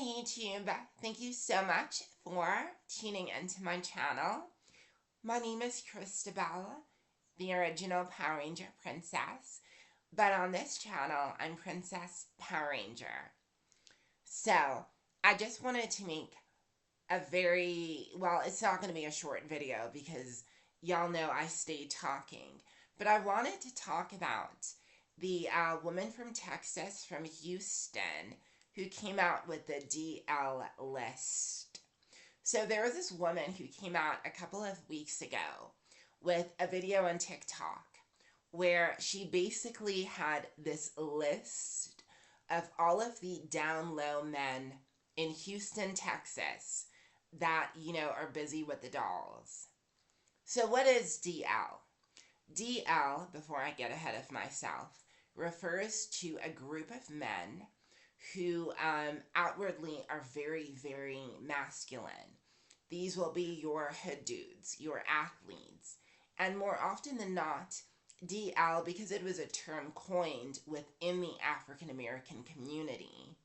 YouTube. Thank you so much for tuning into my channel. My name is Christabel, the original Power Ranger princess, but on this channel, I'm Princess Power Ranger. So, I just wanted to make a it's not going to be a short video because y'all know I stay talking, but I wanted to talk about the woman from Texas, from Houston, who came out with the DL list. So there was this woman who came out a couple of weeks ago with a video on TikTok where she basically had this list of all of the down low men in Houston, Texas that, are busy with the dolls. So what is DL? DL, before I get ahead of myself, refers to a group of men who outwardly are very, very masculine. These will be your hood dudes, your athletes. And more often than not, DL, because it was a term coined within the African American community,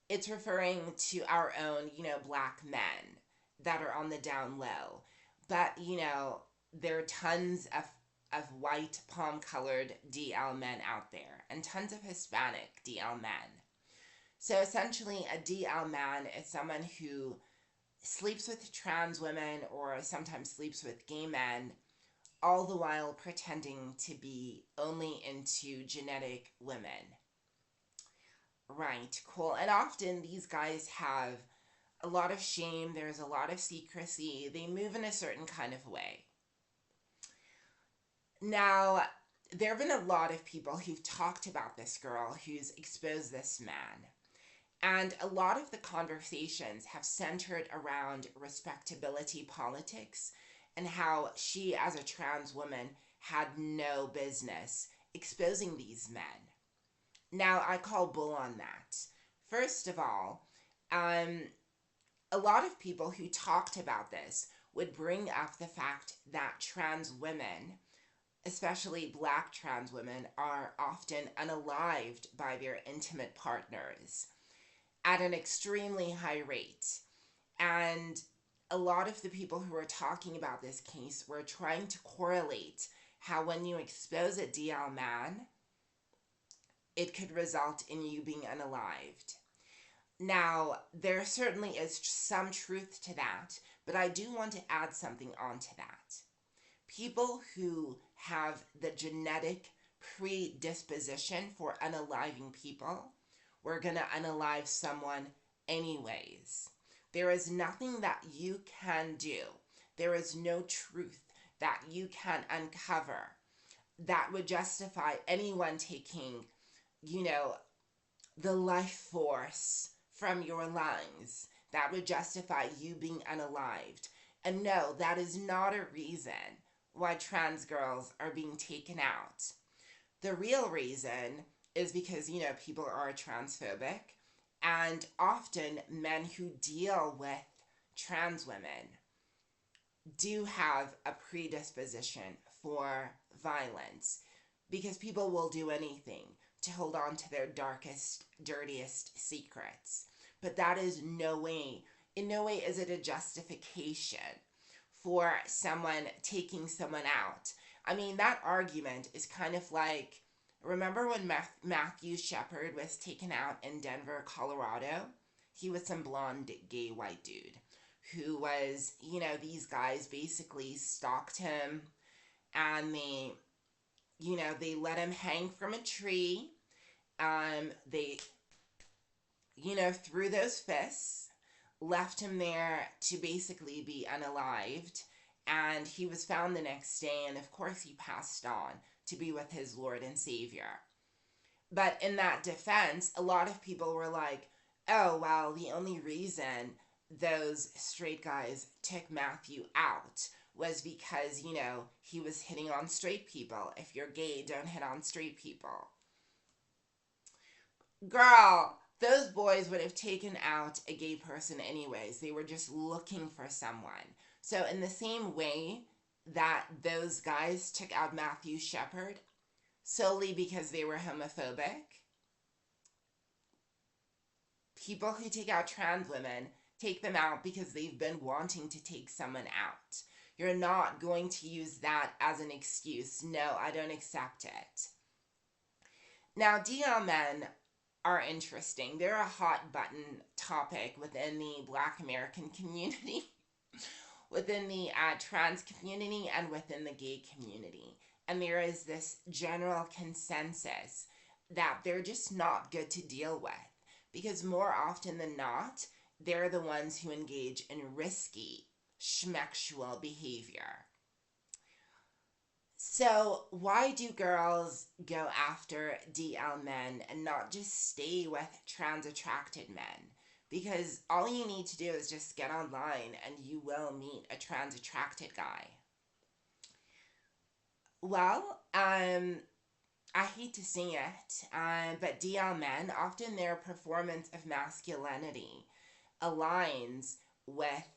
it's referring to our own, black men that are on the down low. But, there are tons of white palm-colored DL men out there and tons of Hispanic DL men. So essentially, a DL man is someone who sleeps with trans women or sometimes sleeps with gay men, all the while pretending to be only into genetic women. Right, cool. And often these guys have a lot of shame. There's a lot of secrecy. They move in a certain kind of way. Now, there have been a lot of people who've talked about this girl who's exposed this man. And a lot of the conversations have centered around respectability politics and how she, as a trans woman, had no business exposing these men. Now, I call bull on that. First of all, a lot of people who talked about this would bring up the fact that trans women, especially black trans women, are often unalived by their intimate partners at an extremely high rate. And a lot of the people who were talking about this case were trying to correlate how when you expose a DL man, it could result in you being unalived. Now, there certainly is some truth to that, but I do want to add something onto that. People who have the genetic predisposition for unaliving people, we're going to unalive someone anyways. There is nothing that you can do. There is no truth that you can uncover that would justify anyone taking, the life force from your lungs. That would justify you being unalived. And no, that is not a reason why trans girls are being taken out. The real reason is because, people are transphobic, and often men who deal with trans women do have a predisposition for violence because people will do anything to hold on to their darkest, dirtiest secrets. But that is in no way is it a justification for someone taking someone out. I mean, that argument is kind of like, remember when Matthew Shepard was taken out in Denver, Colorado? He was some blonde, gay, white dude who was, these guys basically stalked him and they let him hang from a tree. They, threw those fists, left him there to basically be unalived, and he was found the next day, and of course he passed on to be with his Lord and Savior. But in that defense, a lot of people were like, oh, well, the only reason those straight guys took Matthew out was because, he was hitting on straight people. If you're gay, don't hit on straight people. Girl, those boys would have taken out a gay person anyways. They were just looking for someone. So in the same way that those guys took out Matthew Shepard solely because they were homophobic, people who take out trans women take them out because they've been wanting to take someone out. You're not going to use that as an excuse. No, I don't accept it. Now, DL men are interesting. They're a hot button topic within the Black American community, within the trans community, and within the gay community. And there is this general consensus that they're just not good to deal with, because more often than not, they're the ones who engage in risky, schmexual behavior. So why do girls go after DL men and not just stay with trans attracted men? Because all you need to do is just get online and you will meet a trans attracted guy. Well, I hate to say it, but DL men, often their performance of masculinity aligns with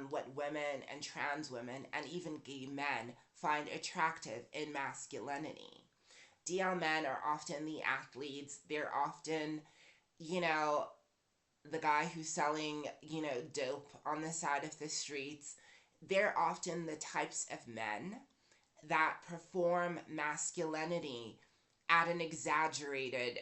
what women and trans women and even gay men find attractive in masculinity. DL men are often the athletes. They're often, the guy who's selling, dope on the side of the streets. They're often the types of men that perform masculinity at an exaggerated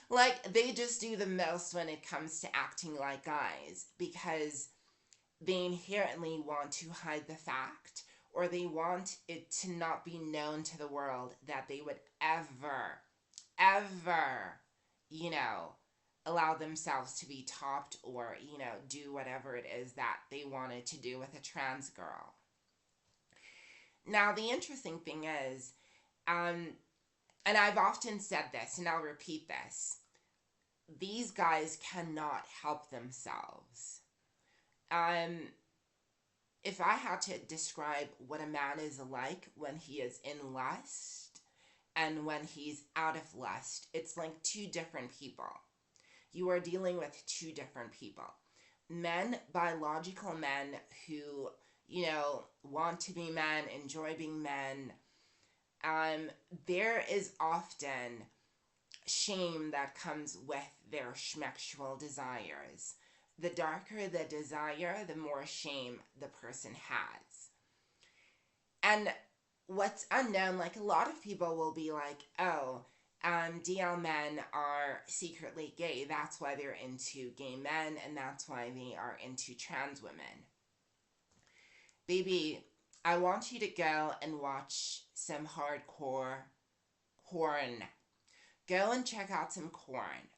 like, they just do the most when it comes to acting like guys, because they inherently want to hide the fact, or they want it to not be known to the world that they would ever, allow themselves to be topped, or, do whatever it is that they wanted to do with a trans girl. Now, the interesting thing is, and I've often said this, and I'll repeat this, these guys cannot help themselves. If I had to describe what a man is like when he is in lust and when he's out of lust, it's like two different people. You are dealing with two different people. Men, biological men who, want to be men, enjoy being men. There is often shame that comes with their schmexual desires. The darker the desire, the more shame the person has. And what's unknown, like, a lot of people will be like, oh, DL men are secretly gay. That's why they're into gay men, and that's why they are into trans women. Baby, I want you to go and watch some hardcore porn. Go and check out some porn,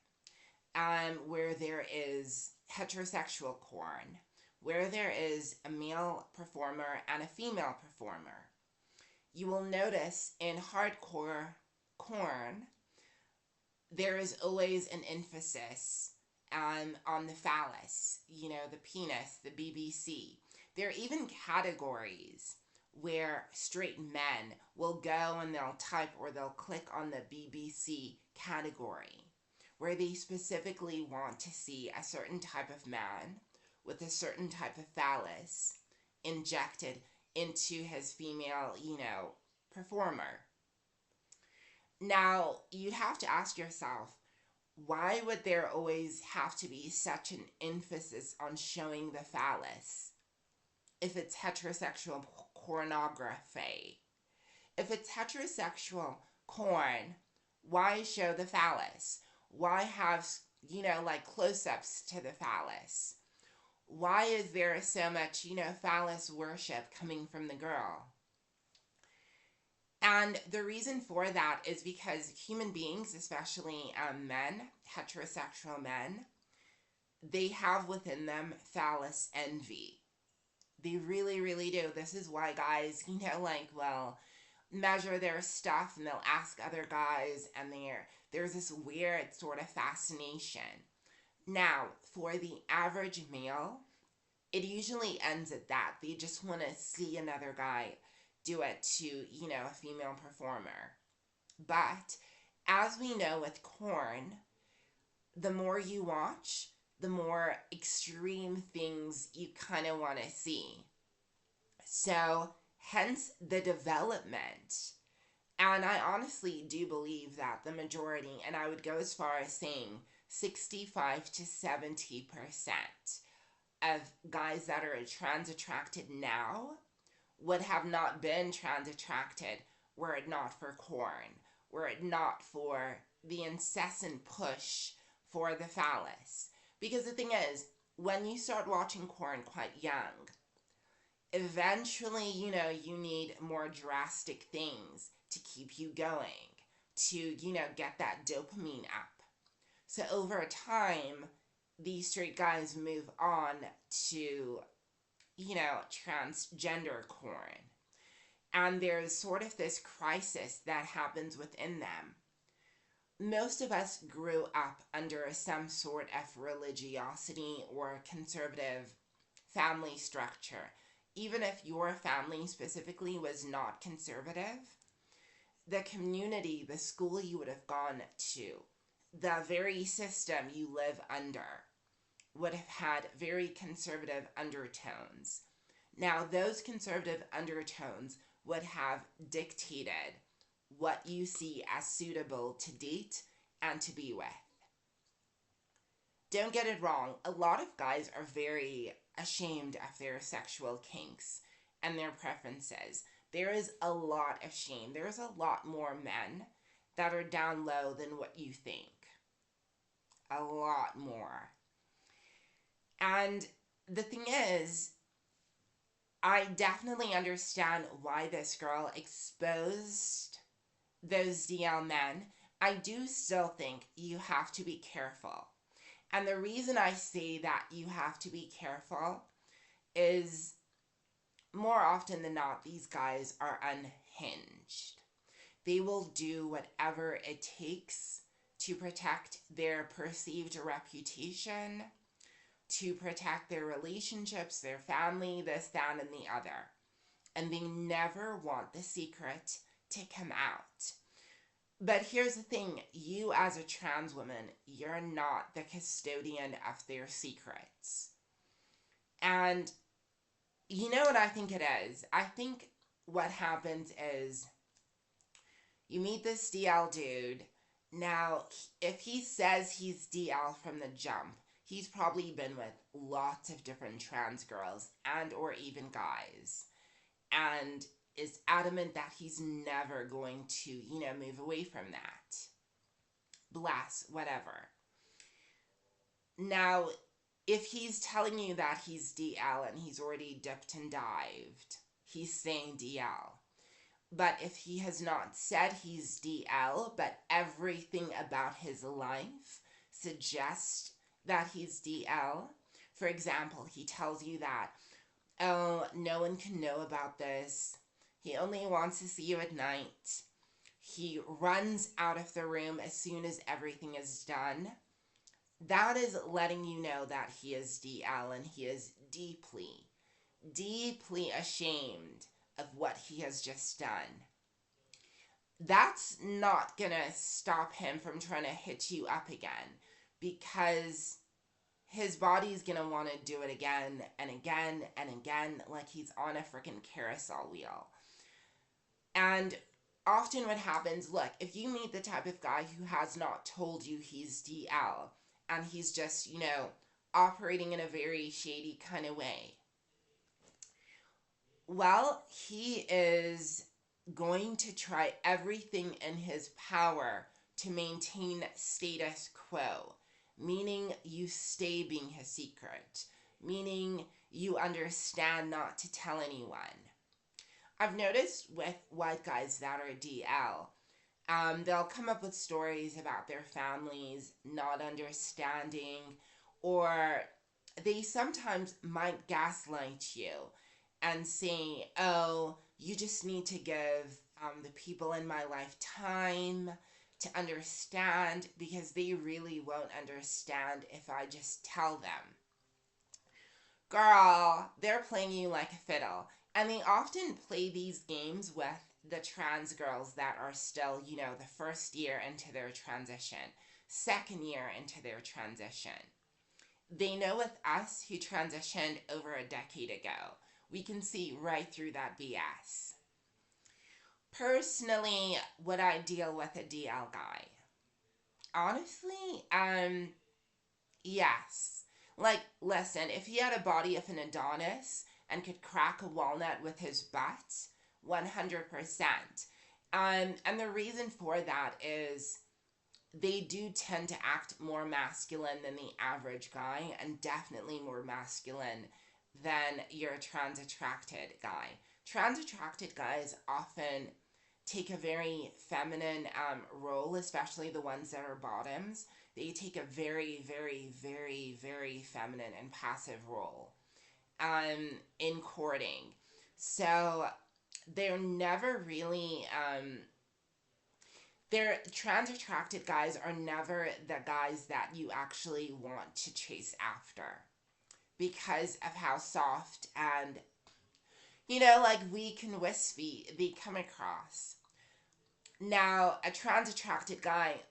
where there is heterosexual porn, where there is a male performer and a female performer. You will notice in hardcore porn, there is always an emphasis on the phallus, the penis, the BBC. There are even categories where straight men will go and they'll type or they'll click on the BBC category, where they specifically want to see a certain type of man with a certain type of phallus injected into his female, performer. Now, you'd have to ask yourself, why would there always have to be such an emphasis on showing the phallus if it's heterosexual pornography? If it's heterosexual porn, why show the phallus? Why have, close-ups to the phallus? Why is there so much, phallus worship coming from the girl? And the reason for that is because human beings, especially men, heterosexual men, they have within them phallus envy. They really, really do. This is why guys, measure their stuff and they'll ask other guys, and there's this weird sort of fascination. Now, for the average male, it usually ends at that. They just want to see another guy do it to, a female performer. But as we know with porn, the more you watch, the more extreme things you kind of want to see. So, hence the development. And I honestly do believe that the majority, and I would go as far as saying 65 to 70% of guys that are trans attracted now would have not been trans attracted were it not for corn, were it not for the incessant push for the phallus. Because the thing is, when you start watching corn quite young, eventually, you need more drastic things to keep you going, to, get that dopamine up. So over time, these straight guys move on to, transgender corn. And there's sort of this crisis that happens within them. Most of us grew up under some sort of religiosity or conservative family structure. Even if your family specifically was not conservative, the community, the school you would have gone to, the very system you live under would have had very conservative undertones. Now, those conservative undertones would have dictated what you see as suitable to date and to be with. Don't get it wrong, a lot of guys are very ashamed of their sexual kinks and their preferences. There is a lot of shame. There's a lot more men that are down low than what you think. A lot more. And the thing is, I definitely understand why this girl exposed those DL men. I do still think you have to be careful. And the reason I say that you have to be careful is more often than not, these guys are unhinged. They will do whatever it takes to protect their perceived reputation, to protect their relationships, their family, this, that, and the other. And they never want the secret to come out. But here's the thing, you as a trans woman, you're not the custodian of their secrets. And you know what I think it is? I think what happens is you meet this DL dude. Now, if he says he's DL from the jump, he's probably been with lots of different trans girls and or even guys. And is adamant that he's never going to, move away from that. Bless, whatever. Now, if he's telling you that he's DL and he's already dipped and dived, he's saying DL. But if he has not said he's DL, but everything about his life suggests that he's DL, for example, he tells you that, oh, no one can know about this. He only wants to see you at night. He runs out of the room as soon as everything is done. That is letting you know that he is DL and he is deeply, deeply ashamed of what he has just done. That's not gonna stop him from trying to hit you up again, because his body's gonna want to do it again and again and again, like he's on a freaking carousel wheel. And often what happens, look, if you meet the type of guy who has not told you he's DL and he's just, operating in a very shady kind of way, well, he is going to try everything in his power to maintain status quo, meaning you stay being his secret, meaning you understand not to tell anyone. I've noticed with white guys that are DL, they'll come up with stories about their families not understanding, or they sometimes might gaslight you and say, oh, you just need to give the people in my life time to understand, because they really won't understand if I just tell them. Girl, they're playing you like a fiddle. And they often play these games with the trans girls that are still, the first year into their transition, second year into their transition. They know with us who transitioned over a decade ago, we can see right through that BS. Personally, would I deal with a DL guy? Honestly, yes. Like, listen, if he had a body of an Adonis and could crack a walnut with his butt, 100%. And the reason for that is they do tend to act more masculine than the average guy, and definitely more masculine than your trans attracted guy. Trans attracted guys often take a very feminine role, especially the ones that are bottoms. They take a very, very, very, very feminine and passive role in courting. So they're never really they're trans attracted guys are never the guys that you actually want to chase after because of how soft and like weak and wispy they come across. Now, a trans attracted guy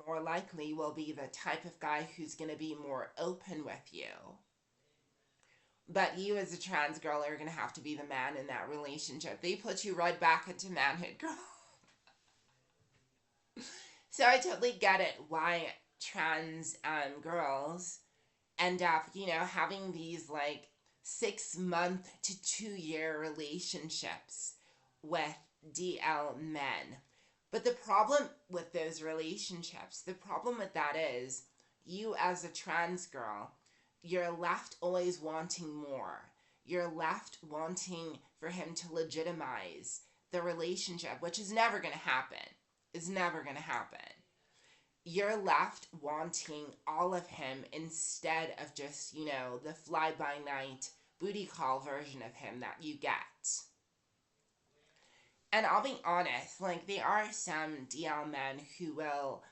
more likely will be the type of guy who's going to be more open with you. But you as a trans girl are going to have to be the man in that relationship. They put you right back into manhood, girl. So I totally get it why trans girls end up, having these like 6 month to 2 year relationships with DL men. But the problem with those relationships, the problem with that is you as a trans girl, you're left always wanting more. You're left wanting for him to legitimize the relationship, which is never going to happen. Is never going to happen. You're left wanting all of him instead of just, the fly-by-night booty call version of him that you get. And I'll be honest, like, there are some DL men who will,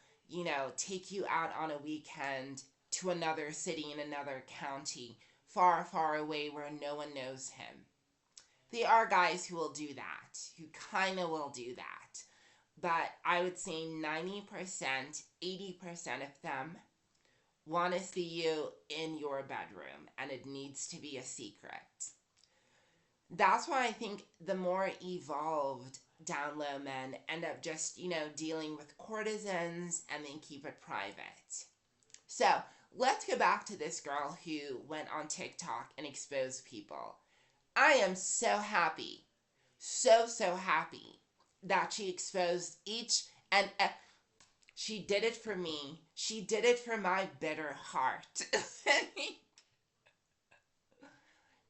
take you out on a weekend to another city in another county, far, far away where no one knows him. There are guys who will do that, who kind of will do that. But I would say 90%, 80% of them want to see you in your bedroom, and it needs to be a secret. That's why I think the more evolved down low men end up just, dealing with courtesans and they keep it private. So let's go back to this girl who went on TikTok and exposed people. I am so happy, so happy that she exposed each and she did it for me. She did it for my bitter heart.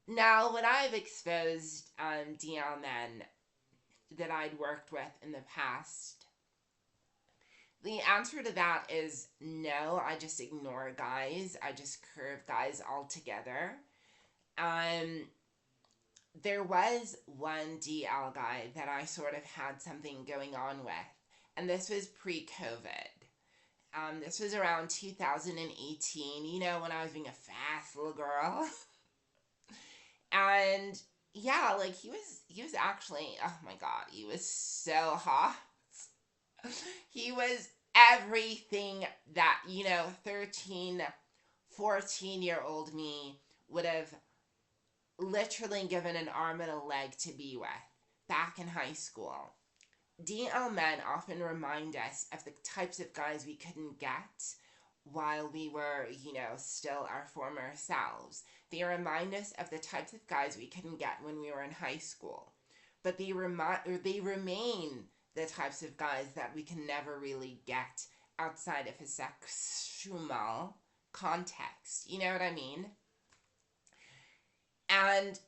Now, when I've exposed DL men that I'd worked with in the past, the answer to that is no. I just ignore guys. I just curve guys altogether. There was one DL guy that I sort of had something going on with, and this was pre-COVID. This was around 2018, when I was being a fast little girl. And yeah, like he was actually, oh my God, he was so hot. He was everything that, 13, 14-year-old me would have literally given an arm and a leg to be with back in high school. DL men often remind us of the types of guys we couldn't get while we were, still our former selves. They remind us of the types of guys we couldn't get when we were in high school. But they remain the types of guys that we can never really get outside of a sexual context. You know what I mean? And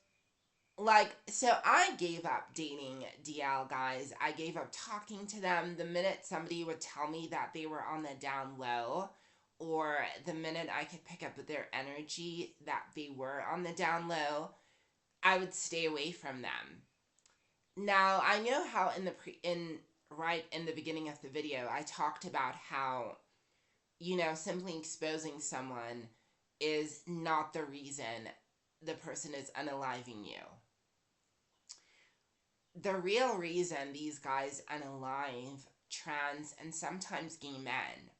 so I gave up dating DL guys. I gave up talking to them the minute somebody would tell me that they were on the down low, or the minute I could pick up their energy that they were on the down low, I would stay away from them. Now, I know how right in the beginning of the video, I talked about how, simply exposing someone is not the reason the person is unaliving you. The real reason these guys unalive trans and sometimes gay men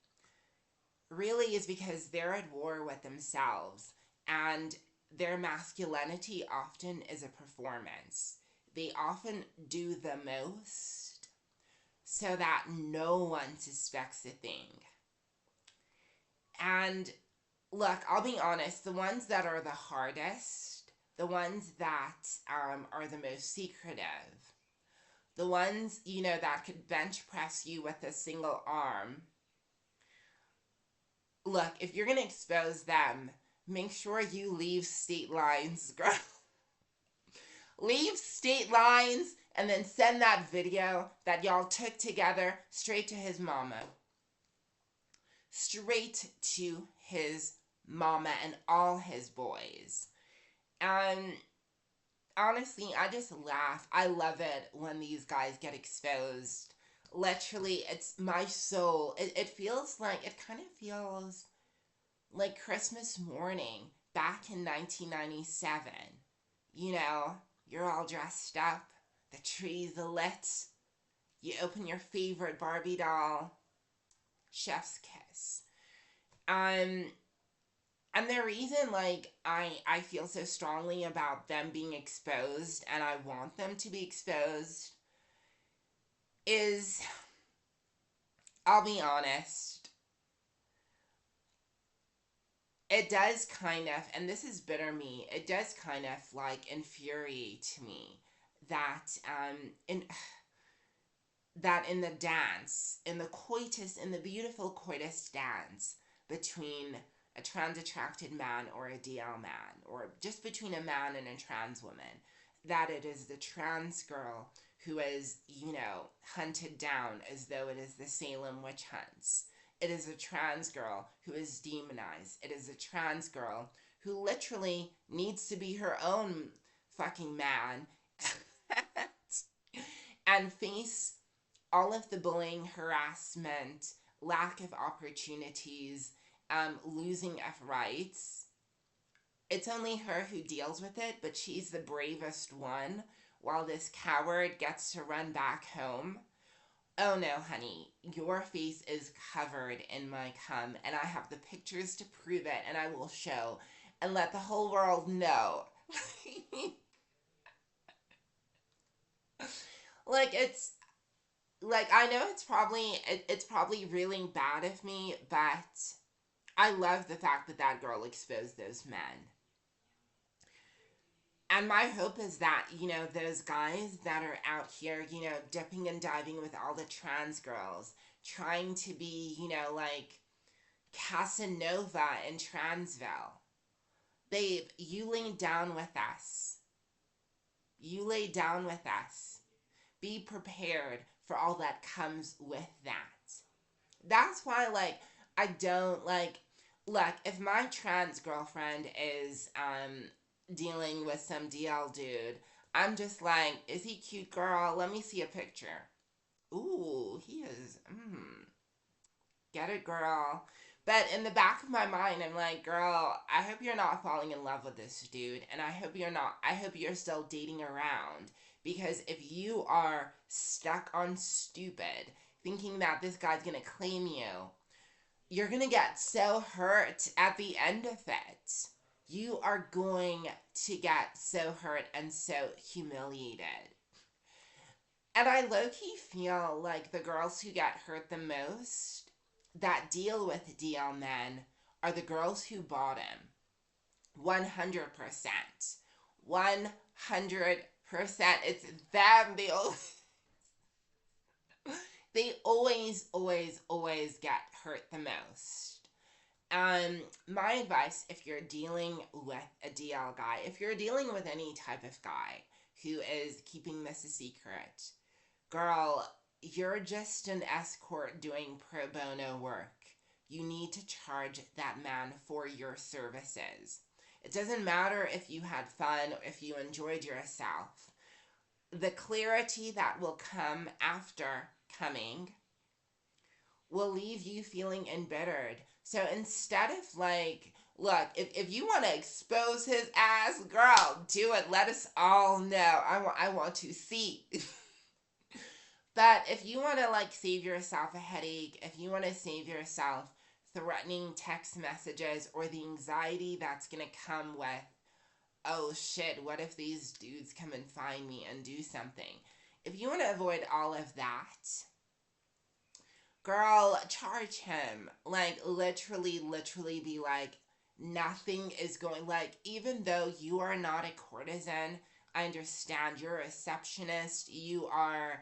really is because they're at war with themselves, and their masculinity often is a performance. They often do the most so that no one suspects a thing. And look, I'll be honest, the ones that are the hardest, the ones that are the most secretive, the ones, that could bench press you with a single arm. Look, if you're going to expose them, make sure you leave state lines, girl. Leave state lines and then send that video that y'all took together straight to his mama. Straight to his mama and all his boys. And honestly, I just laugh. I love it when these guys get exposed. Literally, it's my soul. It feels like, it kind of feels like Christmas morning back in 1997. You're all dressed up. The trees are lit. You open your favorite Barbie doll. Chef's kiss. And the reason, I feel so strongly about them being exposed, and I want them to be exposed, is, I'll be honest, it does kind of, and this is bitter me, it does kind of, infuriate me that, in the dance, in the beautiful coitus dance between a trans attracted man or a DL man, or just between a man and a trans woman, that it is the trans girl who is, hunted down as though it is the Salem witch hunts. It is a trans girl who is demonized. It is a trans girl who literally needs to be her own fucking man and face all of the bullying, harassment, lack of opportunities, losing of rights. It's only her who deals with it, but she's the bravest one, while this coward gets to run back home. Oh no, honey, your face is covered in my cum, and I have the pictures to prove it, and I will show and let the whole world know. It's I know it's probably really bad of me, but I love the fact that that girl exposed those men. And my hope is that, those guys that are out here, dipping and diving with all the trans girls, trying to be, like Casanova in Transville. Babe, you lay down with us. You lay down with us. Be prepared for all that comes with that. That's why, I don't, look, if my trans girlfriend is, dealing with some DL dude, I'm just like, is he cute, girl? Let me see a picture. Ooh, he is, get it, girl. But in the back of my mind, I'm like, girl, I hope you're not falling in love with this dude, and I hope you're still dating around, because if you are stuck on stupid, thinking that this guy's gonna claim you, you're gonna get so hurt at the end of it. You are going to get so hurt and so humiliated. And I low-key feel like the girls who get hurt the most, that deal with DL men, are the girls who bought him. 100%. 100%. It's them. They always get hurt the most. My advice, if you're dealing with a DL guy, if you're dealing with any type of guy who is keeping this a secret, girl, you're just an escort doing pro bono work. You need to charge that man for your services. It doesn't matter if you had fun or if you enjoyed yourself. The clarity that will come after coming will leave you feeling embittered. So instead of look, if you want to expose his ass, girl, do it. Let us all know. I want to see. But if you want to save yourself a headache, if you want to save yourself threatening text messages or the anxiety that's going to come with, oh shit, what if these dudes come and find me and do something? If you want to avoid all of that, Girl, charge him. Like, literally, literally be like, nothing is going, like, even though you are not a courtesan, I understand you're a receptionist, you're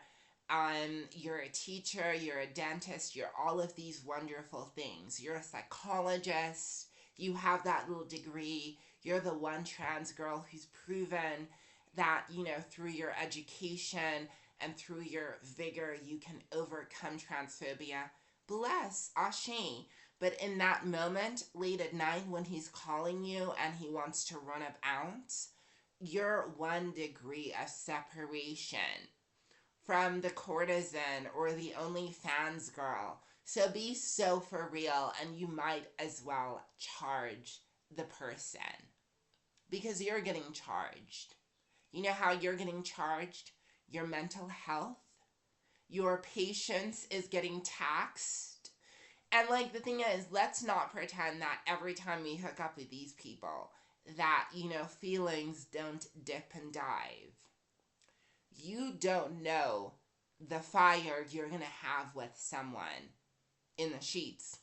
a teacher, you're a dentist, you're all of these wonderful things. You're a psychologist, you have that little degree, you're the one trans girl who's proven that, through your education and through your vigor, you can overcome transphobia. Bless, ashe. But in that moment, late at night, when he's calling you and he wants to run up out, you're 1 degree of separation from the courtesan or the OnlyFans girl. So be so for real, and you might as well charge the person because you're getting charged. You know how you're getting charged? Your mental health, your patience is getting taxed. And like the thing is, let's not pretend that every time we hook up with these people that, feelings don't dip and dive. You don't know the fire you're going to have with someone in the sheets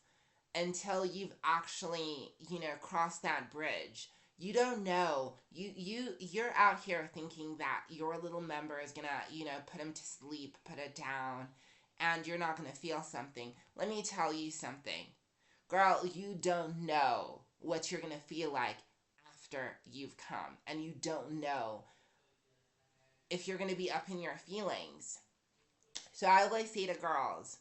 until you've actually, crossed that bridge. You don't know. You're out here thinking that your little member is going to, put him to sleep, put it down, and you're not going to feel something. Let me tell you something. Girl, you don't know what you're going to feel like after you've come, and you don't know if you're going to be up in your feelings. So I always say to girls,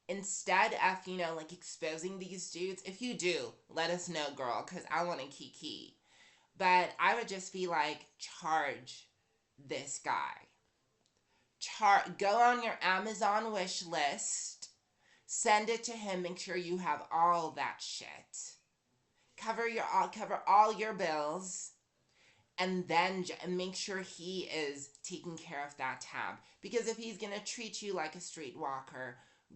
instead of, like exposing these dudes, if you do, let us know, girl, because I want to kiki. But I would just be like, charge this guy. Go on your Amazon wish list, send it to him, make sure you have all that shit. Cover all your bills, and then make sure he is taking care of that tab. Because if he's gonna treat you like a streetwalker,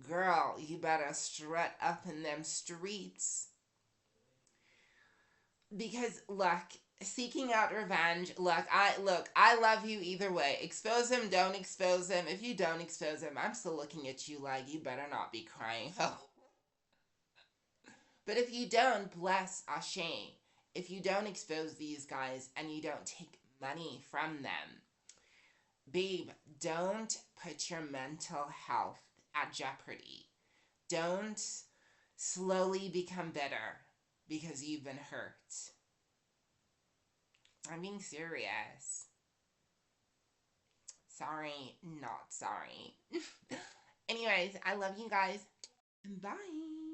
girl, you better strut up in them streets. Because look, seeking out revenge, I love you either way. Expose him, don't expose him. If you don't expose him, I'm still looking at you like you better not be crying. But if you don't, bless ashe. If you don't expose these guys and you don't take money from them, babe, don't put your mental health at jeopardy. Don't slowly become bitter because you've been hurt. I'm being serious. Sorry, not sorry. Anyways, I love you guys. Bye.